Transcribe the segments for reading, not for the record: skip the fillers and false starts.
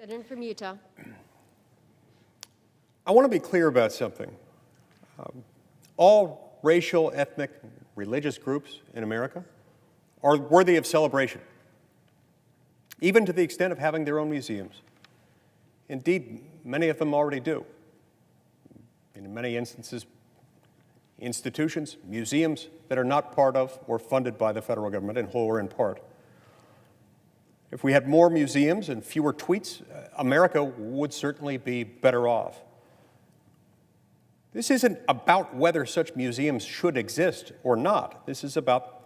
Senator from Utah. I want to be clear about something. All racial, ethnic, religious groups in America are worthy of celebration, even to the extent of having their own museums. Indeed, many of them already do. In many instances, institutions, museums that are not part of or funded by the federal government in whole or in part. If we had more museums and fewer tweets, America would certainly be better off. This isn't about whether such museums should exist or not. This is about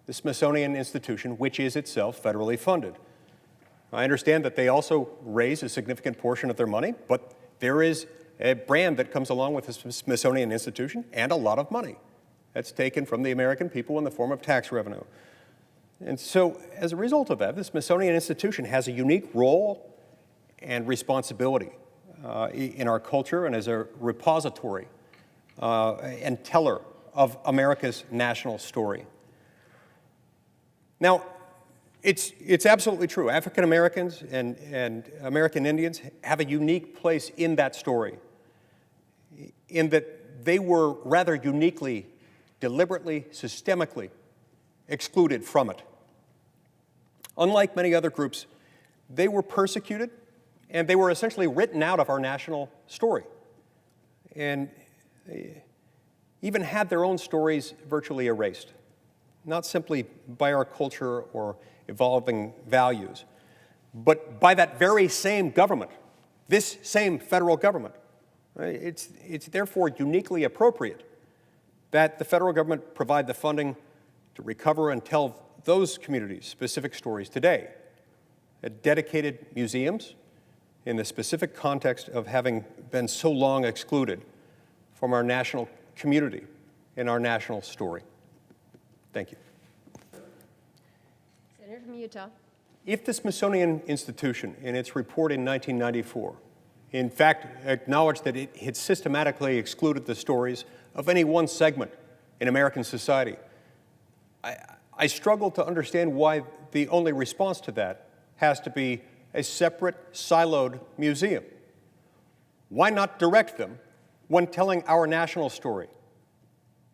the Smithsonian Institution, which is itself federally funded. I understand that they also raise a significant portion of their money, but there is a brand that comes along with the Smithsonian Institution and a lot of money that's taken from the American people in the form of tax revenue. And so, as a result of that, the Smithsonian Institution has a unique role and responsibility in our culture and as a repository and teller of America's national story. Now, it's absolutely true. African Americans and American Indians have a unique place in that story, in that they were rather uniquely, deliberately, systemically excluded from it. Unlike many other groups, they were persecuted and they were essentially written out of our national story, and even had their own stories virtually erased, not simply by our culture or evolving values, but by that very same government, this same federal government. It's therefore uniquely appropriate that the federal government provide the funding to recover and tell those communities' specific stories today at dedicated museums in the specific context of having been so long excluded from our national community and our national story. Thank you. Senator from Utah. If the Smithsonian Institution, in its report in 1994, in fact acknowledged that it had systematically excluded the stories of any one segment in American society, I struggle to understand why the only response to that has to be a separate, siloed museum. Why not direct them when telling our national story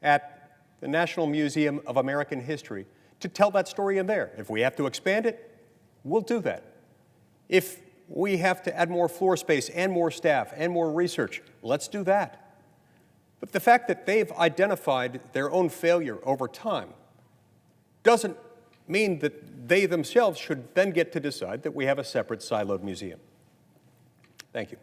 at the National Museum of American History to tell that story in there? If we have to expand it, we'll do that. If we have to add more floor space and more staff and more research, let's do that. But the fact that they've identified their own failure over time doesn't mean that they themselves should then get to decide that we have a separate siloed museum. Thank you.